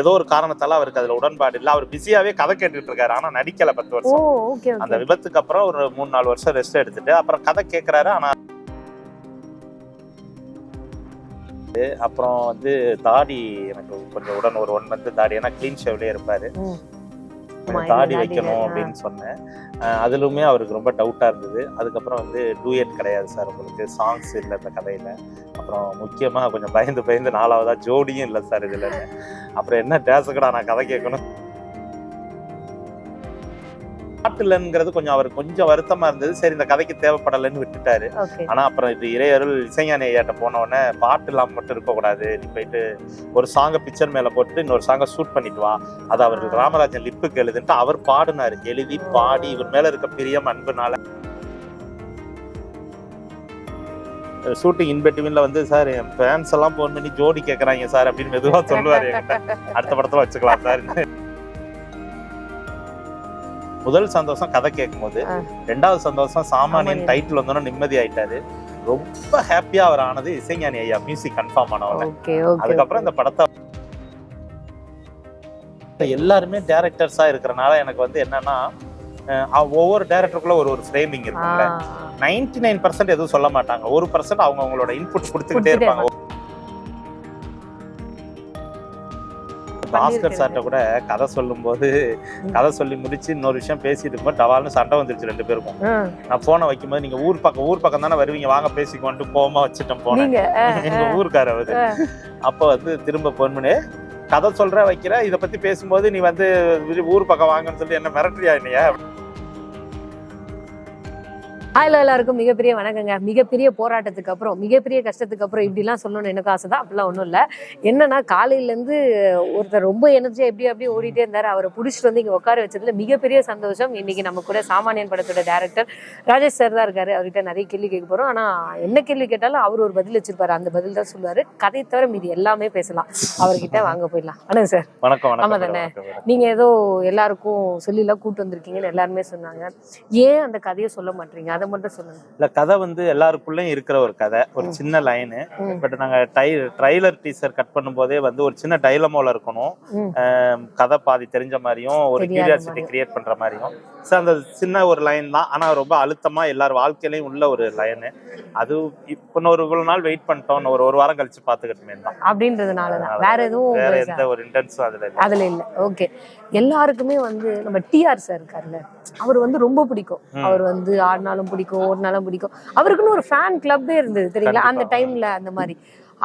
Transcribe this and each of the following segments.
ஏதோ ஒரு காரணத்தால அவருக்கு அதுல உடன்பாடு இல்லை. அவர் பிஸியாவே கதை கேட்டுட்டு இருக்காரு, ஆனா நடிக்கல 10 வருஷம். அந்த விபத்துக்கு அப்புறம் ஒரு 3-4 வருஷம் ரெஸ்ட் எடுத்துட்டு அப்புறம் கதை கேட்கிறாரு. ஆனா அப்புறம் வந்து தாடி எனக்கு கொஞ்சம் ஒரு 1 மந்த் தாடி, ஏன்னா கிளீன் ஷேவ்லயே இருப்பாரு, தாடி வைக்கணும் அப்படின்னு சொன்னேன். அதுலுமே அவருக்கு ரொம்ப டவுட்டா இருந்தது. அதுக்கப்புறம் வந்து டூயட் கிடையாது சார், உங்களுக்கு சாங்ஸ் இல்லை இந்த கதையில. அப்புறம் முக்கியமா கொஞ்சம் பயந்து 4வதா ஜோடியும் இல்லை சார் இதுல. அப்புறம் என்ன டேசுக்கடா நான் கதை கேட்கணும். பாட்டுலங்கிறது கொஞ்சம் அவருக்கு கொஞ்சம் வருத்தமா இருந்தது. சரி இந்த கதைக்கு தேவைப்படலைன்னு விட்டுட்டாரு. ஆனா அப்புறம் இது இறையருள் இசைஞானி ஐயாட்ட போன உடனே பாட்டு இல்லாம மட்டும் இருக்கக்கூடாது, நீ போயிட்டு ஒரு சாங்கை பிக்சர் மேல போட்டு இன்னொரு சாங்கை ஷூட் பண்ணிட்டு வா, அது அவர்கள் ராமராஜன் லிப்புக்கு எழுதுன்ட்டு அவர் பாடினாரு. எழுதி பாடி இவர் மேல இருக்க பிரியம் அன்புனால ஷூட்டிங் இன்பிட்வீன்ல வந்து சார் என் ஃபேன்ஸ் எல்லாம் போன் பண்ணி ஜோடி கேட்கறாங்க சார் அப்படின்னு மெதுவா சொல்லுவாரு என்கிட்ட. அடுத்த படத்துல வச்சுக்கலாம் சார். முதல் சந்தோஷம் கதை கேட்கும் போது, 2வது சந்தோஷம் சாமானியன் டைட்டில் வந்தோன்னா நிம்மதி ஆயிட்டாரு. ரொம்ப ஹாப்பியா அவர் ஆனது இசைஞானி ஐயா மியூசிக் கன்ஃபார்ம் ஆனவங்க. அதுக்கப்புறம் இந்த படத்தை எல்லாருமே டைரக்டர்ஸா இருக்கிறனால எனக்கு வந்து என்னன்னா, ஒவ்வொரு டைரக்டருக்குள்ள ஒரு ஃப்ரேமிங் இருக்குல்ல. 99% எதுவும் சொல்ல மாட்டாங்க, 1% அவங்களோட இன்புட் கொடுத்துக்கிட்டே இருப்பாங்க. பாஸ்கர் சார்ட்ட கூட கதை சொல்லும் போது கதை சொல்லி முடிச்சு இன்னொரு விஷயம் பேசிட்டு இருக்கும்போது டவால்னு சண்டை வந்துருச்சு 2 பேருக்கும். நான் போனை வைக்கும்போது நீங்க ஊர் பக்கம் தானே வருவீங்க, வாங்க பேசிக்கொண்டு போமா வச்சுட்டேன் போனேன். எங்க ஊருக்கார அவரு. அப்ப வந்து திரும்ப போன் பண்ணி கதை சொல்ற வைக்கிற, இதை பத்தி பேசும்போது நீ வந்து ஊர் பக்கம் வாங்கன்னு சொல்லி என்ன மிரட்டுறியா என்னையா? ஹலோ எல்லாருக்கும் மிகப்பெரிய வணக்கங்க. மிகப்பெரிய போராட்டத்துக்கு அப்புறம், மிகப்பெரிய கஷ்டத்துக்கு அப்புறம் இப்படிலாம் சொல்லணும்னு எனக்கு ஆசை தான். அப்படிலாம் ஒன்றும் இல்லை. என்னன்னா, காலையிலேருந்து ஒருத்தர் ரொம்ப எனர்ஜியா அப்படியே ஓடிட்டே இருந்தார். அவரை பிடிச்சிட்டு வந்து இங்கே உட்கார வச்சதுல மிகப்பெரிய சந்தோஷம். இன்னைக்கு நம்ம கூட சாமானியன் படத்தோட டைரக்டர் ராஜேஷ் சார் தான் இருக்காரு. அவர்கிட்ட நிறைய கேள்வி கேட்க போறோம். ஆனா என்ன கேள்வி கேட்டாலும் அவர் ஒரு பதில் வச்சிருப்பாரு. அந்த பதில் தான் சொல்லுவாரு. கதை தவிர மீது எல்லாமே பேசலாம். அவர்கிட்ட வாங்க போயிடலாம். வணக்கம் சார். வணக்கம். ஆமா தானே, நீங்க ஏதோ எல்லாருக்கும் சொல்லிலாம் கூட்டு வந்திருக்கீங்கன்னு எல்லாருமே சொன்னாங்க. ஏன் அந்த கதையை சொல்ல மாட்டீங்க? அதை மட்டும் சொல்லுங்க. இல்ல, கதை வந்து எல்லாருக்குள்ளயும் இருக்கிற ஒரு கதை, ஒரு சின்ன லைனு. பட் நாங்க ட்ரைலர் டீசர் கட் பண்ணும் போதே வந்து ஒரு சின்ன டைலமோல இருக்கணும், கதை பாதி தெரிஞ்ச மாதிரியும் ஒரு கியூரியாசிட்டி கிரியேட் பண்ற மாதிரியும். அந்த சின்ன ஒரு லைன் தான், ஆனா ரொம்ப அழுத்தமா எல்லார் வாழ்க்கையிலையும் உள்ள ஒரு லைனு. அது இப்போ இவ்வளவு நாள் வெயிட் பண்ணிட்டோம், ஒரு வாரம் கழிச்சு பாத்துக்கிட்டுமே தான் அப்படின்றதுனாலதான். வேற எந்த ஒரு இன்டென்ஸும் அதுல இல்ல. ஓகே, எல்லாருக்குமே வந்து நம்ம டிஆர் சார் இருக்காருல்ல, அவர் வந்து ரொம்ப பிடிக்கும். அவர் வந்து ஆடினாலும் பிடிக்கும், ஓடினாலும் பிடிக்கும். அவருக்குன்னு ஒரு ஃபேன் கிளப்பே இருந்தது தெரியுங்களா அந்த டைம்ல. அந்த மாதிரி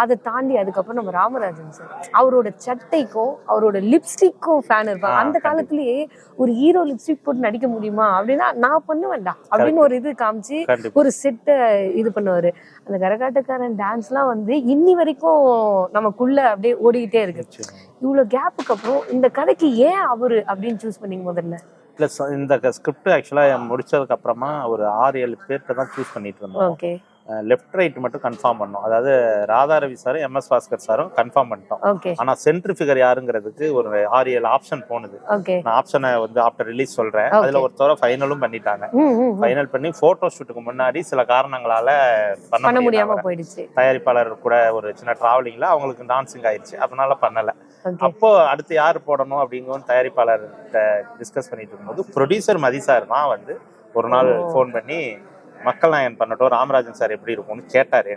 அதை தாண்டி அதுக்கப்புறம் நம்ம ராமராஜன் சார், அவரோட சட்டைக்கும் அவரோட லிப்ஸ்டிக்கும் ஃபேன் இருப்பாங்க. அந்த காலத்திலேயே ஒரு ஹீரோ லிப்ஸ்டிக் போட்டு நடிக்க முடியுமா அப்படின்னா, நான் பண்ணுவேன்டா அப்படின்னு ஒரு இது காமிச்சு ஒரு செட்டை இது பண்ணுவாரு. அந்த கரகாட்டக்காரன் டான்ஸ்லாம் வந்து இன்னி வரைக்கும் நமக்குள்ள அப்படியே ஓடிக்கிட்டே இருக்கு. இவ்வளவு கேப்புக்கு அப்புறம் இந்த கதைக்கு ஏன் அவரு அப்படின்னு சூஸ் பண்ணீங்க முதல்ல? இல்ல, இந்த ஸ்கிரிப்ட் ஆக்சுவலா முடிச்சதுக்கு அப்புறமா ஒரு 6-7 பேர்கிட்ட தான் சூஸ் பண்ணிட்டு இருந்தோம். ஓகே, லெஃப்ட் ரைட் மட்டும் கன்ஃபார்ம் பண்ணோம். அதாவது ராதா ரவி சாரும் MS பாஸ்கர் சாரும் கன்ஃபார்ம் பண்ணிட்டோம். ஆனா சென்ட்ரி ஃபிகர் யாருங்கிறதுக்கு ஒரு 6-7 ஆப்ஷன் போனது. நான் ஆப்ஷனை வந்து ஆஃப்டர் ரிலீஸ் சொல்றேன். அதுல ஒருத்தவரை ஃபைனலும் பண்ணிட்டாங்க. ஃபைனல் பண்ணி போட்டோ ஷூட்டுக்கு முன்னாடி சில காரணங்களால பண்ண முடியாம போயிடுச்சு. தயாரிப்பாளர் கூட ஒரு சின்ன டிராவலிங்ல அவங்களுக்கு டான்சிங் ஆயிடுச்சு, அதனால பண்ணல. அப்போ அடுத்து யார் போடணும் அப்படிங்கும் தயாரிப்பாளர் டிஸ்கஸ் பண்ணிட்டு இருக்கும்போது ப்ரொடியூசர் மதி சார் தான் வந்து ஒரு நாள் போன் பண்ணி மக்கள் நாயன் பண்ணட்டும், ராமராஜன் சார் எப்படி இருக்கும்னு கேட்டாரு.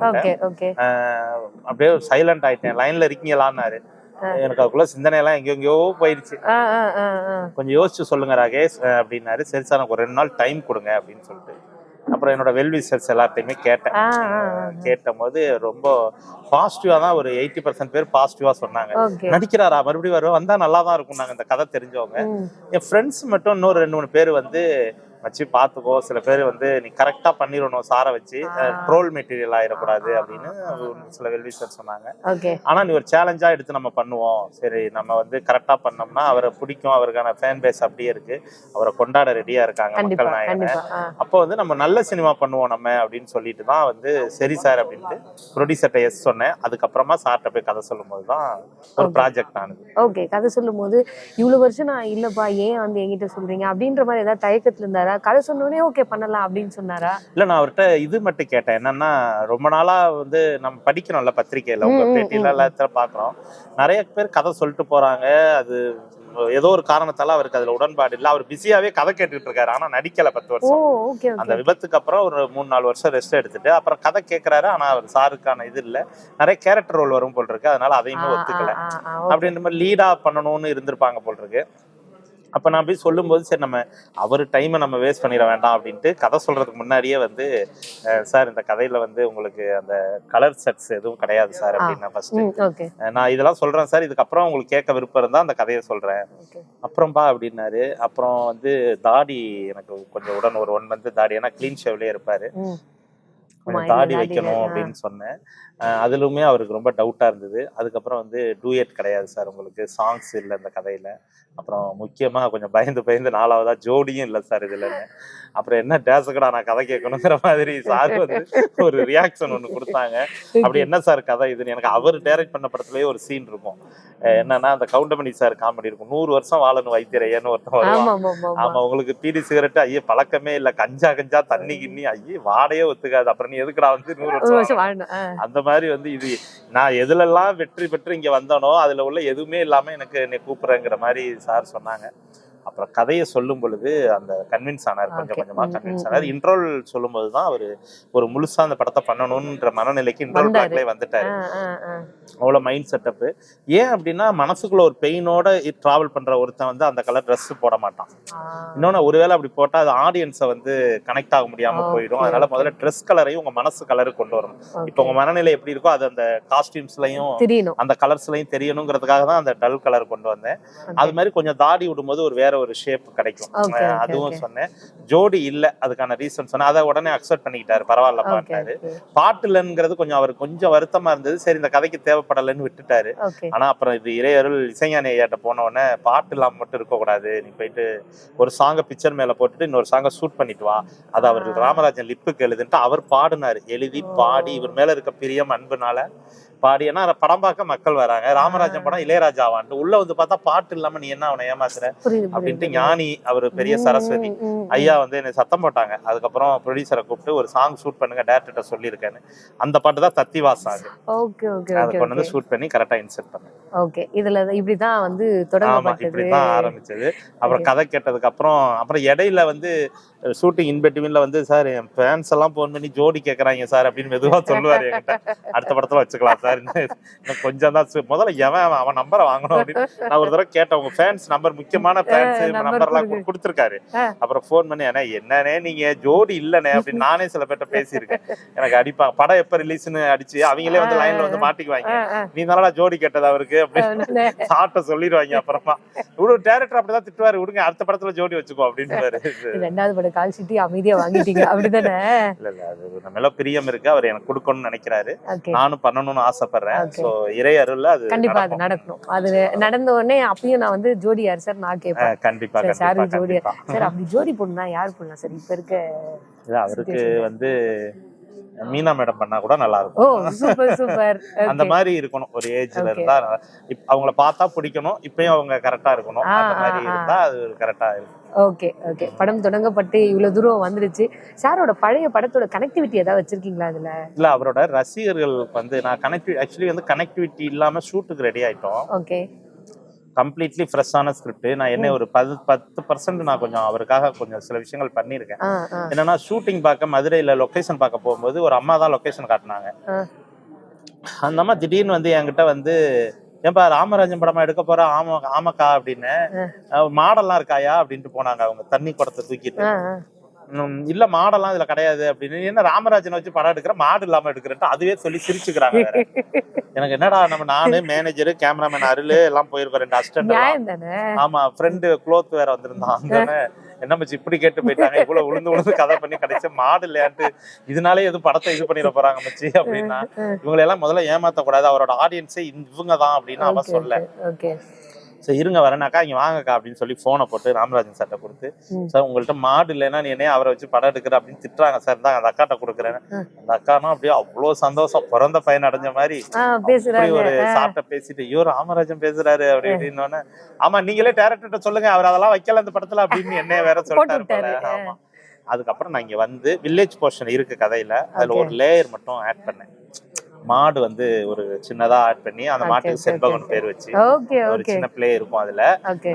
அப்படியே சைலண்ட் ஆயிட்டேன். லைன்ல இருக்கீங்களான்னாரு. எனக்கு அதுக்குள்ள சிந்தனையெல்லாம் எங்கெங்கயோ போயிடுச்சு. கொஞ்சம் யோசிச்சு சொல்லுங்க ராகேஷ் அப்படின்னாரு. சரி சார், எனக்கு ஒரு 2 நாள் டைம் கொடுங்க அப்படின்னு சொல்லிட்டு அப்புறம் என்னோட வெல்விஷர்ஸ் எல்லாத்தையுமே கேட்டேன். கேட்டும் போது ரொம்ப பாசிட்டிவா தான், ஒரு 80% பேர் பாசிட்டிவா சொன்னாங்க. நடிக்கிறாரா, மறுபடியும் வந்தா நல்லா தான் இருக்கும் நாங்க இந்த கதை தெரிஞ்சவங்க. என் ஃப்ரெண்ட்ஸ் மட்டும் இன்னொரு 2-3 பேர் வந்து வச்சு பாத்துக்கோ, சில பேர் வந்து நீ கரெக்டா பண்ணிடணும் சாரை வச்சு, ட்ரோல் மெட்டீரியல் ஆயிடக்கூடாது அப்படின்னு சில வெல்விஷர் சொன்னாங்க. ஆனா நீ ஒரு சேலஞ்சா எடுத்து நம்ம பண்ணுவோம், சரி நம்ம வந்து கரெக்டா பண்ணோம்னா அவரை பிடிக்கும், அவருக்கான ஃபேன் பேஸ் அப்படியே இருக்கு, அவரை கொண்டாட ரெடியா இருக்காங்க மக்கள் நாயகனை. அப்போ வந்து நம்ம நல்ல சினிமா பண்ணுவோம் நம்ம அப்படின்னு சொல்லிட்டு தான் வந்து சரி சார் அப்படின்ட்டு ப்ரொடியூசர்ட்ட எஸ் சொன்னேன். அதுக்கப்புறமா சார்ட்ட போய் கதை சொல்லும் போதுதான் ஒரு ப்ராஜெக்ட் ஆனது. ஓகே, கதை சொல்லும் போது இவ்வளவு வருஷம் நான் இல்லப்பா ஏன் வந்து என்கிட்ட சொல்றீங்க அப்படின்ற மாதிரி ஏதாவது தயக்கத்துல இருந்தாரு? சொன்னாரா, கதை சொன்னோடனே ஓகே பண்ணலாம் அப்படின்னு சொன்னாரா? இல்ல நான் அவர்கிட்ட இது மட்டும் கேட்டேன், என்னன்னா ரொம்ப நாளா வந்து நம்ம படிக்கிறோம்ல பத்திரிகையில, உங்க பேட்டியில எல்லாத்தையும் பாக்குறோம், நிறைய பேர் கதை சொல்லிட்டு போறாங்க, அது ஏதோ ஒரு காரணத்தால அவருக்கு அதுல உடன்பாடு இல்ல, அவர் பிஸியாவே கதை கேட்டுட்டு இருக்காரு, ஆனா நடிக்கல 10 வருஷம். அந்த விபத்துக்கு அப்புறம் ஒரு 3-4 வருஷம் ரெஸ்ட் எடுத்துட்டு அப்புறம் கதை கேட்கிறாரு, ஆனா அவர் சாருக்கான இது இல்ல, நிறைய கேரக்டர் ரோல் வரும் போல் இருக்கு, அதனால அதையுமே ஒத்துக்கல. அப்படின்ற மாதிரி லீடா பண்ணணும்னு இருந்திருப்பாங்க போல் இருக்கு. அப்ப நான் போய் சொல்லும் போது சரி நம்ம அவர் டைமை நம்ம வேஸ்ட் பண்ணிட வேண்டாம் அப்படின்ட்டு கதை சொல்றதுக்கு முன்னாடியே வந்து சார் இந்த கதையில வந்து உங்களுக்கு அந்த கலர் செட்ஸ் எதுவும் கிடையாது சார் அப்படின்னு ஃபர்ஸ்ட் நான் இதெல்லாம் சொல்றேன் சார், இதுக்கப்புறம் உங்களுக்கு கேட்க விருப்பம் இருந்தா அந்த கதையை சொல்றேன் அப்புறம்பா அப்படின்னாரு. அப்புறம் வந்து தாடி எனக்கு கொஞ்சம் உடன் ஒரு 1 மந்த் தாடி, ஏன்னா கிளீன் ஷேவ்லயே இருப்பாரு, கொஞ்சம் தாடி வைக்கணும் அப்படின்னு சொன்னேன். அதுலுமே அவருக்கு ரொம்ப டவுட்டா இருந்தது. அதுக்கப்புறம் வந்து டூயட் கிடையாது சார், உங்களுக்கு சாங்ஸ் இல்லை இந்த கதையில, அப்புறம் முக்கியமா கொஞ்சம் பயந்து 4ஆவதா ஜோடியும் இல்லை சார் இதுல. அப்புறம் என்ன டேசக்கடா நான் கதை கேட்கணுங்கிற மாதிரி சார் வந்து ஒரு ரியாக்ஷன் ஒண்ணு கொடுத்தாங்க. அப்படி என்ன சார் கதை இதுன்னு, எனக்கு அவர் டைரக்ட் பண்ண படத்துலயே ஒரு சீன் இருக்கும், என்னன்னா அந்த கவுண்டமணி சார் காமெடி இருக்கும், 100 வருஷம் வாழணும் வைத்தியரையன்னு ஒருத்தன் வருவான். ஆமா உங்களுக்கு பீடி சிகரெட் ஐயே பழக்கமே இல்ல, கஞ்சா தண்ணி கிண்ணி ஐயே வாடையே ஒத்துக்காது, அப்புறம் நீ எதுக்குடா வந்து 100 வருஷம் அந்த மாதிரி வந்து இது நான் எதுலெல்லாம் வெற்றி பெற்று இங்க வந்தனோ அதுல உள்ள எதுவுமே இல்லாம எனக்கு என்னை கூப்பிடுறேங்கிற மாதிரி சார் சொன்னாங்க. அப்புறம் கதையை சொல்லும் பொழுது அந்த கன்வின்ஸ் ஆனார், கொஞ்சம் கொஞ்சமா கன்வின்ஸ் ஆனார். இன்ட்ரோல் சொல்லும் போதுதான் அவரு ஒரு முழுசா அந்த படத்தை பண்ணணும்ன்ற மனநிலைக்கு இன்ட்ரோல் பிளாக்ல வந்துட்டாரு. அவ்வளவு மைண்ட் செட்டப். ஏன் அப்படின்னா மனசுக்குள்ள ஒரு பெயினோட டிராவல் பண்ற ஒருத்தன் வந்து அந்த கலர் ட்ரெஸ் போட மாட்டான். இன்னொன்னு ஒருவேளை அப்படி போட்டா அது ஆடியன்ஸை வந்து கனெக்ட் ஆக முடியாம போயிடும். அதனால முதல்ல ட்ரெஸ் கலரையும் உங்க மனசு கலரு கொண்டு வரணும். இப்ப உங்க மனநிலை எப்படி இருக்கோ அது அந்த காஸ்டியூம்ஸ்லயும் அந்த கலர்ஸ்லயும் தெரியணுங்கிறதுக்காக தான் அந்த டல் கலர் கொண்டு வந்தேன். அது மாதிரி கொஞ்சம் தாடி விடும்போது ஒரு வேற ஒரு ஷேப் கிடைக்கும், அதுவும் சொன்னேன். ஜோடி இல்ல அதுக்கான ரீசன் சொன்னேன், அதை உடனே அக்செப்ட் பண்ணிக்கிட்டாரு, பரவாயில்ல பாட்டாரு. பாட்டுலங்கிறது கொஞ்சம் அவருக்கு கொஞ்சம் வருத்தமா இருந்தது, சரி இந்த கதைக்கு தேவைப்படலன்னு விட்டுட்டாரு. ஆனா அப்புறம் இது இறையருள் இசைஞானி ஐயாட்ட போன உடனே பாட்டு இல்லாம மட்டும் இருக்க கூடாது, நீ போயிட்டு ஒரு சாங்க பிக்சர் மேல போட்டுட்டு இன்னொரு சாங்க ஷூட் பண்ணிட்டு வா, அது அவர் ராமராஜன் லிப்புக்கு எழுதுன்ட்டு அவர் பாடினாரு, எழுதி பாடி இவர் மேல இருக்க பிரியம் அன்புனால பாடி. ஏன்னா படம் பார்க்க மக்கள் வராங்க, ராமராஜன் படம் இளையராஜாவான்ட்டு உள்ள வந்து பார்த்தா பாட்டு இல்லாம நீ என்ன அவனை ஏமாத்துற அப்படின்ட்டு ஞானி அவர் பெரிய சரஸ்வதி ஐயா வந்து என்னை சத்தம் போட்டாங்க. அதுக்கப்புறம் ப்ரொடியூசரை கூப்பிட்டு ஒரு சாங் ஷூட் பண்ணுங்க டேரக்டர்கிட்ட சொல்லியிருக்கேன்னு, அந்த பாட்டு தான் தத்திவா சாங், அதை கொண்டு வந்து ஷூட் பண்ணி கரெக்டா இன்செர்ட் பண்ணேன். ஓகே, இதுல இப்படிதான் வந்து இப்படிதான் ஆரம்பிச்சது. அப்புறம் கதை கேட்டதுக்கு அப்புறம் இடையில வந்து ஷூட்டிங் இன்பிட்வீன்ல வந்து சார் என் ஃபேன்ஸ் எல்லாம் போன் பண்ணி ஜோடி கேட்கறாங்க சார் அப்படின்னு மெதுவா சொல்லுவாரு என்கிட்ட, அடுத்த படத்துல வச்சுக்கலாம் சார், இன்னும் கொஞ்சம் தான் முதல்ல அவன் நம்பரை வாங்கணும் அப்படின்னு நான் ஒரு தடவை கேட்டேன். உங்க ஃபேன்ஸ் நம்பர் முக்கியமான ஃபேன்ஸ் நம்பர் எல்லாம் கொடுத்துருக்காரு. அப்புறம் போன் பண்ணி என்னன்னே நீங்க ஜோடி இல்லனே அப்படின்னு நானே சில பேர்ட்ட பேசியிருக்கேன். எனக்கு அடிப்பாங்க, படம் எப்ப ரிலீஸ்னு அடிச்சு அவங்களே வந்து லைன்ல வந்து மாட்டிக்குவாங்க, நீ நல்லா ஜோடி கேட்டது அவருக்கு அப்படின்னு சாட்ட சொல்லிடுவாங்க. அப்புறமா இவ்வளவு டேரக்டர் அப்படிதான் திட்டுவாரு, விடுங்க அடுத்த படத்துல ஜோடி வச்சுக்கோ அப்படின்னு. கால் சிட்டி அமைதியா வாங்கிட்டீங்க அப்படிதானே? இல்ல அது நம்ம பிரியம் இருக்கு, அவர் எனக்கு கொடுக்கணும்னு நினைக்கிறாரு, நானும் பண்ணணும்னு ஆசைப்படுறேன். சோ இறை அருள்ல அது கண்டிப்பா அது நடக்கணும். அது நடந்த உடனே அப்பயும் நான் வந்து ஜோடி யார் சார் நான் கேட்பேன். கண்டிப்பா சார் ஜோடி சார், அப்படி ஜோடி போடணும்னா யார் போடலாம் சார் இப்ப இருக்க? அவருக்கு வந்து மீனா மேடம் பண்ணா கூட நல்லா இருக்கும். அந்த மாதிரி இருக்கணும், ஒரு ஏஜ்ல இருந்தா அவங்கள பார்த்தா பிடிக்கணும், இப்பயும் அவங்க கரெக்டா இருக்கணும், அந்த மாதிரி இருந்தா அது கரெக்டா இருக்கும். ஓகே ஓகே, படம் தொடங்கப்பட்டு இவ்வளவு தூரம் வந்துருச்சு. சாரோட பழைய படத்தோட கனெக்டிவிட்டி ஏதாவது வச்சிருக்கீங்களா அதுல? இல்ல அவரோட ரசிகர்கள் வந்து நான் ஆக்சுவலி வந்து கனெக்டிவிட்டி இல்லாம ஷூட்டுக்கு ரெடி ஆயிட்டோம். ஓகே, கம்ப்ளீட்லி ஃப்ரெஷ்ஷான ஸ்கிரிப்ட். நான் என்ன ஒரு 10% நான் கொஞ்சம் அவருக்காக கொஞ்சம் சில விஷயங்கள் பண்ணியிருக்கேன். என்னன்னா ஷூட்டிங் பார்க்க மதுரையில லொகேஷன் பார்க்க போகும்போது ஒரு அம்மா தான் லொகேஷன் காட்டினாங்க. அந்த அம்மா திடீர்னு வந்து என்கிட்ட வந்து ஏன்பா ராமராஜன் படமா எடுக்க போற? ஆமாக்கா அப்படின்னு, மாடெல்லாம் இருக்காயா அப்படின்ட்டு போனாங்க. அவங்க தண்ணி குடத்தை தூக்கிட்டு, இல்ல மாடெல்லாம் இதுல கிடையாது அப்படின்னு. என்ன ராமராஜனை வச்சு படம் எடுக்கிற, மாடு இல்லாம எடுக்கிறேன்ட்டு அதுவே சொல்லி சிரிச்சுக்கிறாங்க. எனக்கு என்னடா நானு மேனேஜரு கேமராமேன் அருள் எல்லாம் போயிருக்கோம், 2 அசிஸ்டன்ட். ஆமா, ஃப்ரெண்டு குளோத் வேற வந்திருந்தான். என்ன மச்சி இப்படி கேட்டு போயிட்டாங்க, இவ்வளவு உளுந்து கதை பண்ணி கிடைச்ச மாடு இல்லையான்ட்டு, இதனாலே எதுவும் படத்தை இது பண்ணிட போறாங்க மச்சி அப்படின்னா. இவங்களை எல்லாம் முதல்ல ஏமாத்த கூடாது, அவரோட ஆடியன்ஸே இவங்க தான் அப்படின்னு அவன் சொல்ல. சார் இருங்க வரேனாக்கா இங்க வாங்கக்கா அப்படின்னு சொல்லி போனை போட்டு ராமராஜன் சார்ட்ட கொடுத்து, சார் உங்கள்ட்ட மாடு இல்லைன்னா நீ என்னைய அவரை வச்சு படம் எடுக்கிற அப்படின்னு திட்டுறாங்க சார், தான் அந்த அக்காட்ட கொடுக்குறேன். அந்த அக்கானும் அப்படியே அவ்வளவு சந்தோஷம், பிறந்த பையன் அடைஞ்ச மாதிரி ஒரு சார்ட்ட பேசிட்டு, ஐயோ ராமராஜன் பேசுறாரு அப்படி இப்படின்னு. ஆமா நீங்களே டைரக்டர்கிட்ட சொல்லுங்க, அவர் அதெல்லாம் வைக்கல இந்த படத்துல அப்படின்னு என்னைய வேற சொல்லிட்டாரு. ஆமா. அதுக்கப்புறம் நான் இங்க வந்து வில்லேஜ் போர்ஷன் இருக்கு கதையில, அதுல ஒரு லேயர் மட்டும் ஆட் பண்ணேன். மாடு வந்து ஒரு சின்னதா ஆட் பண்ணி அந்த மாட்டுக்கு செண்பகன் பேர் வச்சு ஒரு சின்ன பிளே இருக்கும் அதுல.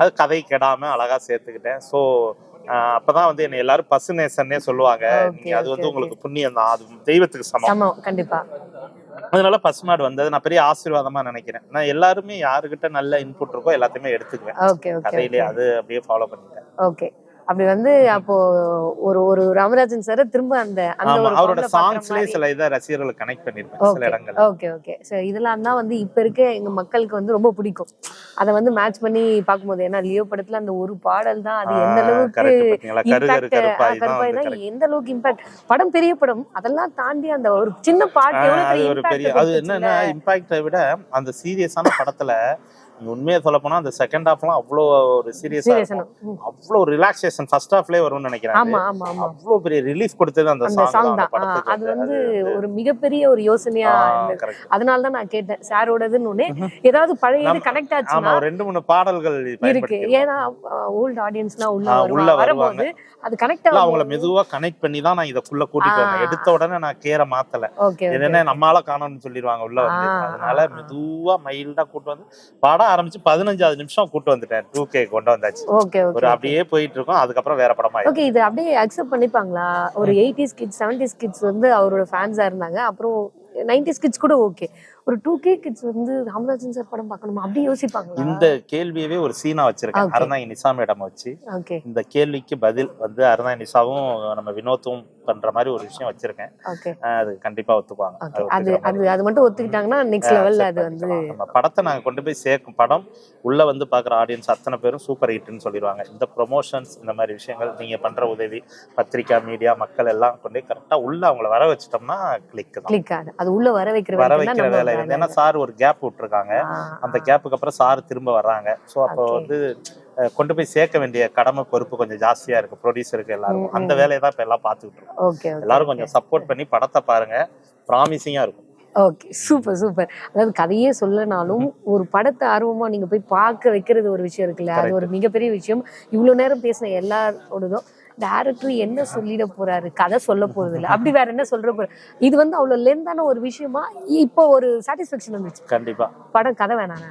அது கதை கெடாம அழகா சேர்த்துக்கிட்டேன். சோ அப்பதான் வந்து என்ன எல்லாரும் பசுநேசன்னே சொல்லுவாங்க. நீங்க அது வந்து உங்களுக்கு புண்ணியம் தான், அது தெய்வத்துக்கு சமம் கண்டிப்பா. அதனால பசுமாடு வந்தது நான் பெரிய ஆசீர்வாதமா நினைக்கிறேன். நான் எல்லாருமே யாருக்கிட்ட நல்ல இன்புட் இருக்கோ எல்லாத்தையுமே எடுத்துக்குவேன் கதையிலே, அது அப்படியே ஃபாலோ பண்ணிட்டேன். ஓகே. அப்படி வந்து அப்போ ஒரு ராமராஜன் சார் திரும்ப அந்த அவரோட சாங்ஸ்லயே சில இத ரசிகர்களுக்கு கனெக்ட் பண்ணிருப்பேன் சில இடங்கள்ல. Okay okay. சோ இதெல்லாம் தான் வந்து இப்ப இருக்க எங்க மக்களுக்கு வந்து ரொம்ப பிடிக்கும். அத வந்து மேட்ச் பண்ணி பாக்கும்போது, ஏன்னா லியோ படத்துல அந்த ஒரு பாடல் தான் அது எந்த அளவுக்கு எந்த அளவுக்கு இம்பாக்ட். படம் பெரிய படம், அதெல்லாம் தாண்டி அந்த ஒரு சின்ன பாட்டு எவ்வளவு பெரிய, அது என்னன்னா இம்பாக்டை விட அந்த சீரியஸான படத்துல உண்மையா சொல்ல போனா அந்த செகண்ட் ஹாஃப்லாம் அவ்வளோ ஒரு சீரியஸா அவ்வளோ ரிலாக்ஸேஷன் ஃபர்ஸ்ட் ஹாஃப்லயே வரும்னு நினைக்கிறேன். அவ்வளோ பெரிய ரிலீஃப் கொடுத்தது அந்த சாங் தான். அது வந்து ஒரு மிகப்பெரிய ஒரு யோசனையா. அதனால தான் நான் கேட்டேன் சாரோடதுன்னு. ஏதாவது பழைய கனெக்ட் ஆச்சுன்னா ரெண்டு மூணு பாடல்கள் இருக்கு, ஏன்னா ஓல்ட் ஆடியன்ஸ்லாம் உள்ள வரும்போது அது கனெக்ட் ஆகும். அவங்கள மெதுவா கனெக்ட் பண்ணி தான் நான் இதக்குள்ள கூட்டிட்டு வந்தேன். எடுத்த உடனே நான் கேர மாத்தல, என்னன்னா நம்மளால காணணும்னு சொல்லிடுவாங்க உள்ள வந்து. அதனால மெதுவா மைல்டா கூட்டு வந்து படம் ஆரம்பிச்சு 15வது நிமிஷம் கூட்டு வந்துட்டேன். 2K கொண்டு வந்தாச்சு. ஒரு அப்படியே போயிட்டு இருக்கோம். அதுக்கப்புறம் வேற படமா. ஓகே, இது அப்படியே அக்செப்ட் பண்ணிப்பாங்களா? ஒரு 80s கிட்ஸ் 70s கிட்ஸ் வந்து அவரோட ஃபேன்ஸா இருந்தாங்க. அப்புறம் 90s கிட்ஸ் கூட ஓகே. ஒரு 2K கிட்ஸ் வந்து ராமராஜன் சார் படம் பார்க்கணுமா அப்படி யோசிப்பாங்க? இந்த கேள்வியவே ஒரு சீனா வச்சிருக்கேன் அருணாய் நிசாமிடம் வச்சு. இந்த கேள்விக்கு பதில் வந்து அருணாய் நிசாவும் நம்ம வினோத்தும் பண்ற மாதிரி ஒரு விஷயம் வச்சிருக்கேன். அது கண்டிப்பா ஒத்துப்பாங்க. அது மட்டும் ஒத்துக்கிட்டாங்கன்னா நெக்ஸ்ட் லெவல்ல அது வந்து நம்ம படத்தை நாங்க கொண்டு போய் சேர்க்கும். படம் உள்ள வந்து பாக்குற ஆடியன்ஸ் அத்தனை பேரும் சூப்பர் ஹிட்னு சொல்லிடுவாங்க. இந்த ப்ரொமோஷன்ஸ் இந்த மாதிரி விஷயங்கள் நீங்க பண்ற உதவி, பத்திரிக்கா மீடியா மக்கள் எல்லாம் கொண்டு கரெக்டா உள்ள அவங்கள வர வச்சிட்டோம்னா கிளிக் அது உள்ள வர வைக்கிற வேலை. ஏன்னா சார் ஒரு கேப் விட்டுருக்காங்க, அந்த கேப்புக்கு அப்புறம் சார் திரும்ப வர்றாங்க. ஸோ அப்போ வந்து கொண்டு போய் சேர்க்க வேண்டிய கடமை பொறுப்பு கொஞ்சம் ஜாஸ்தியா இருக்கு ப்ரொடியூசருக்கு எல்லாரும். அந்த வேலையை தான் இப்ப எல்லாம் பார்த்துக்கிட்டு இருக்கோம். எல்லாரும் கொஞ்சம் சப்போர்ட் பண்ணி படத்தை பாருங்க, ப்ராமிசிங்கா இருக்கும். Okay, super super. அதாவது கதையே சொல்லனாலும் ஒரு படத்தை ஆர்வமா நீங்க போய் பார்க்க வைக்கிறது ஒரு விஷயம் இருக்குல்ல, அது ஒரு மிகப்பெரிய விஷயம். இவ்வளவு நேரம் பேசின எல்லாரோடதும் டைரக்டர் என்ன சொல்லிட போறாரு, கதை சொல்ல போறது இல்லை, அப்படி வேற என்ன சொல்ற போறாரு, இது வந்து அவ்வளவு லென்த்தான ஒரு விஷயமா இப்போ ஒரு சாட்டிஸ்பேக்ஷன் வந்துச்சு. கண்டிப்பா படம் கதை வேணாங்க,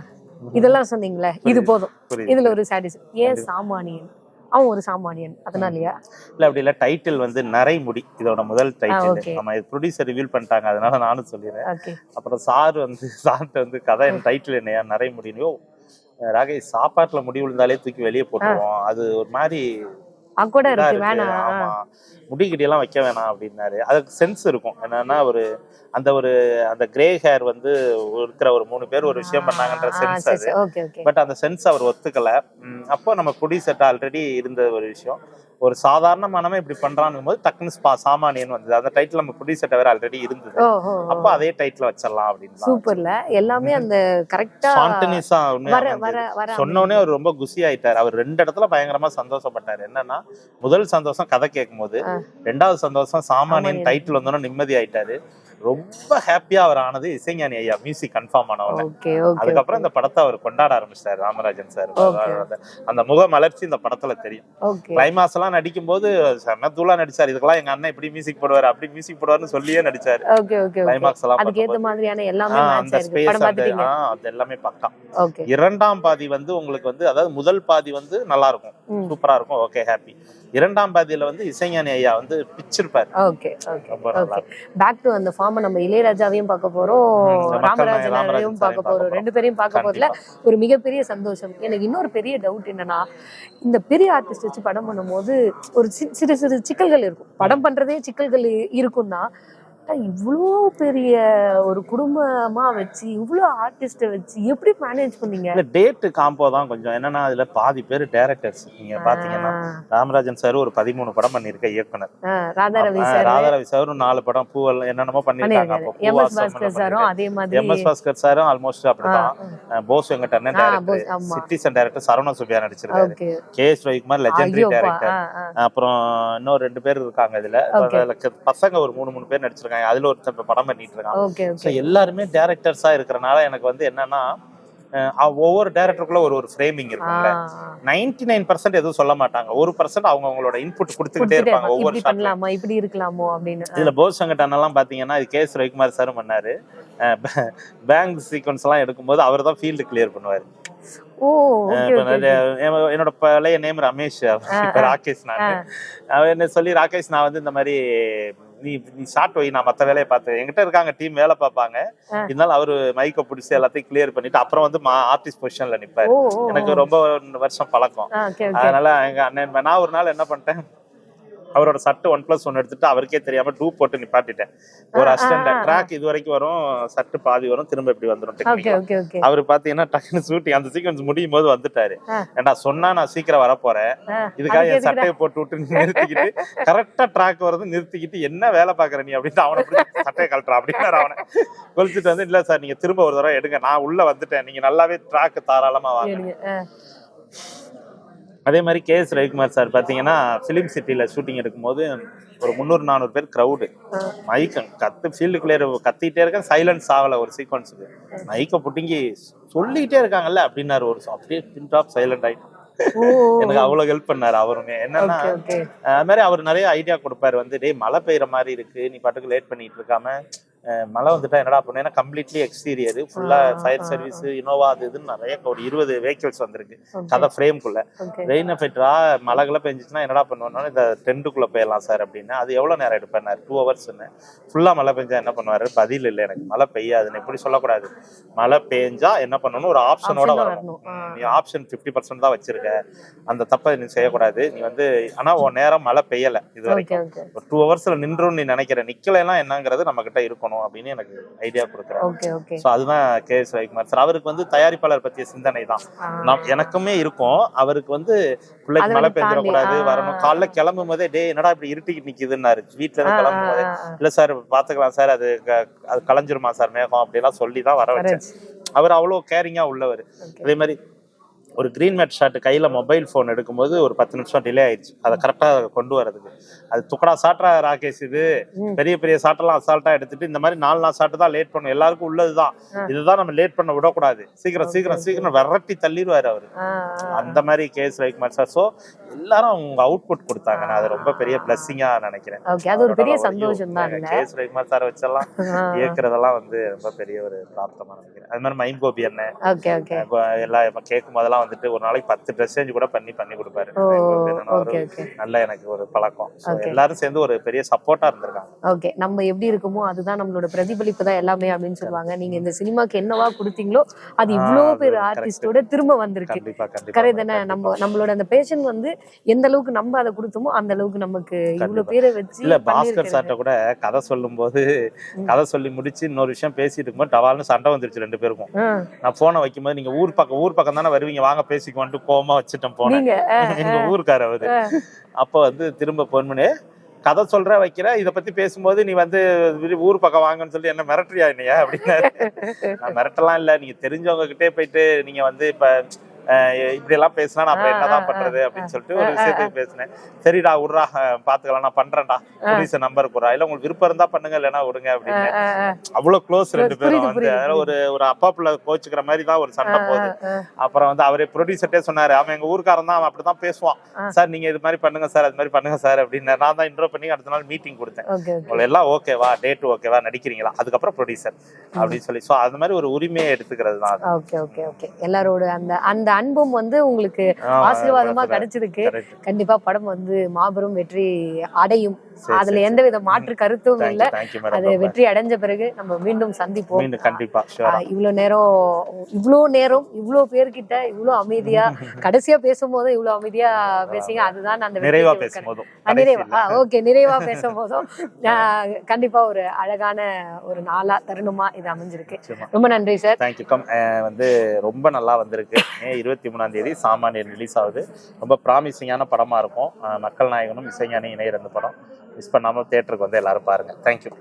இதெல்லாம் சொன்னீங்களே இது போதும், இதுல ஒரு சாட்டிஸ்பேக்ஷன். ஏன் சாமானியன், அவன் ஒரு சாமானியன் அதனாலயா? இல்ல அப்படி இல்ல, டைட்டில் வந்து நரைமுடி இதோட முதல் டைட்டில். நம்ம ப்ரொடியூசர் ரிவீல் பண்ணிட்டாங்க, அதனால நானும் சொல்லிடுறேன். அப்புறம் சார்ட்ட வந்து கதை டைட்டில் என்னையா நரைமுடியோ, ராகேஷ் சாப்பாட்டுல முடி விழுந்தாலே தூக்கி வெளியே போட்டுருவோம், அது ஒரு மாதிரி முடிகிட்டி எல்லாம் வைக்க வேணாம் அப்படின்னாரு. அதுக்கு சென்ஸ் இருக்கும். என்னன்னா அந்த கிரே ஹேர் வந்து இருக்கிற ஒரு 3 பேர் ஒரு விஷயம் பண்ணாங்கன்ற சென்ஸ் அது. பட் அந்த சென்ஸ் அவர் ஒத்துக்கல. அப்போ நம்ம ப்ரொடியூசர்ட்ட ஆல்ரெடி இருந்த ஒரு விஷயம், ஒரு சாதாரண மனமே இப்படி பண்றான்னு போது டக்குன்னு சாமானியன் வந்தது. அந்த டைட்டில் நம்ம ப்ரொடியூசர்ட்ட வேற ஆல்ரெடி இருந்தது. அப்போ அதே டைட்டில் வச்சிடலாம் அப்படின்னு. சூப்பர்ல, எல்லாமே அந்த கரெக்டா ஸ்பான்டேனியஸா சொன்னோனே அவர் ரொம்ப குஷி ஆயிட்டாரு. அவர் 2 இடத்துல பயங்கரமா சந்தோஷப்பட்டாரு. என்னன்னா முதல் சந்தோஷம் கதை கேட்கும் போது, 2வது சந்தோஷம் சாமானியன் டைட்டில் வந்தோன்னு நிம்மதி ஆயிட்டாரு. ரொம்ப ஹாப்பியா அவர் ஆனது இசைஞானி ஐயா மியூசிக் கன்ஃபார்ம் ஆனவங்க. அதுக்கப்புறம் இந்த படத்தை அவர் கொண்டாட ஆரம்பிச்சிட்டாரு ராமராஜன் சார். அந்த முக மலர்ச்சி இந்த படத்துல தெரியும். கிளைமாக்ஸ் எல்லாம் நடிக்கும் போது செமத்தூளா நடிச்சாரு. இதுக்கெல்லாம் எங்க அண்ணன் இப்படி மியூசிக் போடுவாரு அப்படி மியூசிக் போடுவாருன்னு சொல்லியே நடிச்சாரு. கிளைமாக்ஸ் எல்லாம் அந்த ஸ்பேஸ் அது எல்லாமே பக்கா. 2ஆம் பாதி வந்து உங்களுக்கு வந்து, அதாவது முதல் பாதி வந்து நல்லா இருக்கும், சூப்பரா இருக்கும், ஓகே ஹாப்பி. 2ஆம் பாதியில வந்து இசைஞானி ஐயா வந்து பிச்சிருப்பாரு. பேக் டு அந்த ஃபார்ம் நம்ம இளையராஜாவையும் பார்க்க போறோம், ராமராஜனையும் பார்க்க போறோம், 2 பேரையும் பார்க்க போறதுல ஒரு மிகப்பெரிய சந்தோஷம். எனக்கு இன்னொரு பெரிய டவுட் என்னன்னா, இந்த பெரிய ஆர்டிஸ்ட் வச்சு படம் பண்ணும்போது ஒரு சிறு சிறு சிக்கல்கள் இருக்கும். படம் பண்றதே சிக்கல்கள் இருக்கும்னா, இவ்வளோ பெரிய ஒரு குடும்பமா வச்சு இவ்வளோ ஆர்டிஸ்ட வச்சு எப்படி மேனேஜ் பண்ணீங்க? இல்ல டேட் காம்போ தான் கொஞ்சம். என்னன்னா அதுல பாதி பேர் டைரக்டர்ஸ். நீங்க பாத்தீங்கன்னா ராமராஜன் சார் ஒரு 13 படம் பண்ணிருக்க இயக்குனர். ராதாரவி சார் 4 படம் பூவல் என்னென்னமோ பண்ணிருக்காங்க. அப்போ எம்எஸ் பாஸ்கர் சாரும் அதே மாதிரி. எம்எஸ் பாஸ்கர் சாரும் ஆல்மோஸ்ட் அப்படிதான். போஸ் வெங்கடண்ணன் director. Citizen director Saravana Subbiah நடிச்சிருக்காரு. KS Ravikumar legendary director. அப்புறம் இன்னும் 2 பேர் இருக்காங்க இதுல. பசங்க ஒரு 3 பேர் நடிச்சிருக்காங்க. அதுல ஒருத்தர் படம் பண்ணிட்டு இருக்காங்க. எல்லாருமே டைரக்டர்ஸா இருக்கறனால எனக்கு வந்து என்னன்னா ஒவ்வொரு டைரக்டருக்குள்ள ஒரு ஃப்ரேமிங் இருக்கும்ல. 99% எதுவும் சொல்ல மாட்டாங்க. 1% அவங்க அவங்களோட இன்புட் கொடுத்துக்கிட்டே இருப்பாங்க. ஒவ்வொரு பண்ணலாமா இப்படி இருக்கலாமோ அப்படின்னு. இதுல போஸ் சங்கட்டன் எல்லாம் பாத்தீங்கன்னா இது கேஎஸ் ரவிக்குமார் சார் பண்ணாரு. பேங்க் சீக்வன்ஸ் எல்லாம் எடுக்கும்போது அவர் தான் ஃபீல்டு கிளியர் பண்ணுவாரு. என்னோட பழைய நேம் ரமேஷ், ராகேஷ். அவர் என்ன சொல்லி ராகேஷ் நான் வந்து இந்த மாதிரி நீ ஷார்ட் வை, நான் மத்த வேலையை பார்த்தேன். என்கிட்ட இருக்காங்க டீம் வேலை பார்ப்பாங்க. இருந்தாலும் அவரு மைக்க பிடிச்சி எல்லாத்தையும் கிளியர் பண்ணிட்டு அப்புறம் வந்து ஆர்டிஸ்ட் பொசிஷன்ல நிப்பாரு. எனக்கு ரொம்ப வருஷம் பழக்கம். அதனால எங்க அண்ணன் நான் ஒரு நாள் என்ன பண்ணிட்டேன், அவரோட சட்டு 1+1 எடுத்துட்டு அவருக்கே தெரியாம டூ போட்டு நிப்பாட்டிட்டேன். ஒரு அசிஸ்டன்ட் ட்ராக் இது வரைக்கும் வரும், சட்டு பாதி வரும், திரும்ப இப்படி வந்துடும். அவரு பாத்தீங்கன்னா டக்குனு ஷூட்டிங் அந்த சீக்வன்ஸ் முடியும் போது வந்துட்டாரு. ஏன்டா சொன்னா நான் சீக்கிரம் வரப்போறேன், இதுக்காக என் சட்டையை போட்டு விட்டு நிறுத்திக்கிட்டு கரெக்டா ட்ராக் வருது நிறுத்திக்கிட்டு என்ன வேலை பாக்குற நீ அப்படின்னு அவனை சட்டையை கழட்டுறான் அப்படின்னு அவனை கொலிச்சிட்டு வந்து, இல்ல சார் நீங்க திரும்ப ஒரு தடவை எடுங்க, நான் உள்ள வந்துட்டேன், நீங்க நல்லாவே ட்ராக் தாராளமா வாங்க. அதே மாதிரி கேஎஸ் ரவிக்குமார் சார் பார்த்தீங்கன்னா ஃபிலிம் சிட்டியில் ஷூட்டிங் எடுக்கும்போது ஒரு 300-400 பேர் க்ரௌடு. மைக்கம் ஃபீல்டு கிளியர் கத்திக்கிட்டே இருக்கேன், சைலன்ஸ் ஆகலை ஒரு சீக்வன்ஸுக்கு. மைக்கை புட்டிங்கி சொல்லிக்கிட்டே இருக்காங்கல்ல அப்படின்னாரு. ஒரு அப்படியே பின் டாப் சைலண்ட் ஆகிட்டு எனக்கு அவ்வளவு ஹெல்ப் பண்ணாரு. அவருமே என்னன்னா அது மாதிரி அவர் நிறைய ஐடியா கொடுப்பாரு. வந்து டே மழை பெய்யற மாதிரி இருக்கு, நீ பாட்டுக்கு லேட் பண்ணிட்டு இருக்காம மழை வந்துட்டா என்னடா பண்ணு. ஏன்னா கம்ப்ளீட்லி எக்ஸ்டீரியர் ஃபுல்லா ஃபயர் சர்வீஸ் இனோவா அது இதுன்னு நிறைய ஒரு 20 வெஹிக்கிள்ஸ் வந்திருக்கு கதை ஃப்ரேம்குள்ள. ரெயின் எஃபெக்டா மழைகளை பெஞ்சிச்சுன்னா என்னடா பண்ணுவோம்னா இந்த டென்ட்டுக்குள்ள போயிடலாம் சார் அப்படின்னு. அது எவ்வளவு நேரம் எடுப்பாரு? 2 ஹவர்ஸ்ன்னு. ஃபுல்லா மழை பெஞ்சா என்ன பண்ணுவாரு? பதில் இல்லை, எனக்கு மழை பெய்யாதுன்னு எப்படி சொல்லக்கூடாது. மழை பெஞ்சா என்ன பண்ணணும், ஒரு ஆப்ஷனோட வரணும். நீ ஆப்ஷன் 50% தான் வச்சிருக்க, அந்த தப்பை நீ செய்யக்கூடாது. நீ வந்து ஆனா உன் நேரம் மழை பெய்யல இது வரைக்கும், ஒரு 2 ஹவர்ஸ்ல நின்றும் நீ நினைக்கிற நிக்கலாம் என்னங்கிறது நம்ம கிட்ட இருக்கணும் அப்படின்னு எனக்கு ஐடியா கொடுக்குறாரு. சோ அதுதான் கேஎஸ் ரவிக்குமார் சார். அவருக்கு வந்து தயாரிப்பாளர் பத்திய சிந்தனை தான் எனக்குமே இருக்கும். அவருக்கு வந்து பிள்ளைக்கு மழை பெஞ்சிடக்கூடாது, வரணும். காலைல கிளம்பும் போதே டே என்னடா இப்படி இருட்டிக்கிட்டு நிக்குதுன்னாரு. வீட்டுல இருந்து கிளம்பும் போதே இல்ல சார் பாத்துக்கலாம் சார், அது கலைஞ்சிருமா சார் மேகம் அப்படிலாம் சொல்லிதான் வர வச்சேன். அவர் அவ்வளவு கேரிங்கா உள்ளவர். அதே மாதிரி ஒரு கிரீன் மேட் ஷாட் கையில மொபைல் போன் எடுக்கும்போது ஒரு 10 நிமிஷம் டிலே ஆயிடுச்சு அதை கரெக்டா கொண்டு வரதுக்கு. அது துக்கடா சாட்டா ராகேஷ், இது பெரிய பெரிய சாட்டெல்லாம் அசால்ட்டா எடுத்துட்டு இந்த மாதிரி 4 சாட்டு தான் லேட் பண்ணும். எல்லாருக்கும் உள்ளதுதான், இதுதான் நம்ம லேட் பண்ண விடக்கூடாது, சீக்கிரம் சீக்கிரம் சீக்கிரம் விரட்டி தள்ளிடுவாரு அவரு. அந்த மாதிரி கேஎஸ் ரவிக்குமார் சார். சோ எல்லாரும் அவங்க அவுட்புட் கொடுத்தாங்க. நான் அது ரொம்ப பெரிய பிளஸ்ஸிங்கா நினைக்கிறேன். கேஎஸ் ரவிக்குமார் சார் வச்செல்லாம் இயக்குறதெல்லாம் வந்து ரொம்ப பெரிய ஒரு பிராப்தமா நினைக்கிறேன். அது மாதிரி மைம் கோபி அண்ணன் எல்லாம் கேட்கும் போதெல்லாம் வந்துட்டு ஒரு நாளைக்கு 10 ட்ரெஸ் சேஞ்ச் கூட பண்ணி கொடுப்பாரு. நல்ல எனக்கு ஒரு பழக்கம். எல்லாரும் சேர்ந்து ஒரு பெரிய சப்போர்ட்டா இருந்திருக்காங்க. ஓகே, நம்ம எப்படி இருக்குமோ அதுதான் நம்மளோட பிரதிபலிப்பு தான் எல்லாமே அப்படின்னு சொல்லுவாங்க. நீங்க இந்த சினிமாக்கு என்னவா கொடுத்தீங்களோ அது இவ்வளவு பேர் ஆர்டிஸ்டோட திரும்ப வந்திருக்கு. கரெக்ட் தானே? நம்மளோட அந்த பேஷன் வந்து எந்த அளவுக்கு நம்ம அதை கொடுத்தோமோ அந்த அளவுக்கு நமக்கு இவ்வளவு பேரை வச்சு. இல்ல பாஸ்கர் சார்ட்ட கூட கதை சொல்லும் போது கதை சொல்லி முடிச்சு இன்னொரு விஷயம் பேசிட்டு இருக்கும்போது டவால்னு சண்டை வந்துருச்சு 2 பேருக்கும். நான் போனை வைக்கும் போது நீங்க ஊர் பக்கம் தானே வருவீங்க, வாங்க பேசிக்குவான்ட்டு கோவமா வச்சுட்டேன் போனேன். எங்க ஊருக்கார அவரு. அப்ப வந்து திரும்ப போன் பண்ணி கதை சொல்ற வைக்கிற இதை பத்தி பேசும்போது நீ வந்து ஊர் பக்கம் வாங்கன்னு சொல்லி என்ன மிரட்டுறியா என்னையா அப்படின்னாரு. நான் மிரட்டலாம் இல்ல, நீங்க தெரிஞ்சவங்க கிட்டே போயிட்டு நீங்க வந்து இப்ப இப்படி எல்லாம் பேசினா நான் அப்புறம் என்னதான் பண்றது அப்படின்னு சொல்லிட்டு ஒரு விஷயத்துக்கு பேசினேன். சரிடா விட்றா பாத்துக்கலாம், நான் பண்றேன்டா, ப்ரொடியூசர் நம்பர் போறா, இல்ல உங்களுக்கு விருப்பம் இருந்தா பண்ணுங்க இல்லைன்னா விடுங்க அப்படின்னு. அவ்வளவு க்ளோஸ் 2 பேரும் வந்து. ஒரு அப்பா பிள்ளை கோச்சுக்கிற மாதிரி தான் ஒரு சண்டை போகுது. அப்புறம் வந்து அவரே ப்ரொடியூசர்ட்டே சொன்னாரு, அவன் எங்க ஊருக்காரன் தான், அவன் அப்படிதான் பேசுவான் சார், நீங்க இது மாதிரி பண்ணுங்க சார், அது மாதிரி பண்ணுங்க சார் அப்படின்னு. நான் தான் இன்ட்ரோ பண்ணி அடுத்த நாள் மீட்டிங் கொடுத்தேன். உங்களுக்கு எல்லாம் ஓகேவா, டேட் ஓகேவா, நடிக்கிறீங்களா, அதுக்கப்புறம் ப்ரொடியூசர் அப்படின்னு சொல்லி. சோ அது மாதிரி ஒரு உரிமையை எடுத்துக்கிறது தான். எல்லாரோட அந்த அன்பும் வந்து உங்களுக்கு ஆசீர்வாதமா கிடைச்சிருக்கு. கண்டிப்பா படம் வந்து மாபெரும் வெற்றி அடையும், அதுல எந்தவித மாற்று கருத்தும் இல்ல. அது வெற்றி அடைஞ்ச பிறகு நம்ம மீண்டும் சந்திப்போம். கண்டிப்பா. இவ்வளவு நேரம் இவ்வளவு பேர்கிட்ட இவ்வளவு அமைதியா கடைசியா பேசும்போது இவ்வளவு அமைதியா பேசிங்க, அதுதான் அந்த நிறைவா பேசும்போதும் நிறைவா பேசும்போதும் கண்டிப்பா ஒரு அழகான ஒரு நாளா தருணமா இது அமைஞ்சிருக்கு. ரொம்ப நன்றி சார். தேங்க்யூ. வந்து ரொம்ப நல்லா வந்திருக்கு. மே 23ஆம் தேதி சாமானியன் ரிலீஸ் ஆகுது. ரொம்ப ப்ராமிசிங்கான படமா இருக்கும். மக்கள் நாயகனும் இசைஞானி இணையர் அந்த படம் மிஸ் பண்ணாம தியேட்டருக்கு வந்து எல்லாரும் பாருங்க. தேங்க்யூ.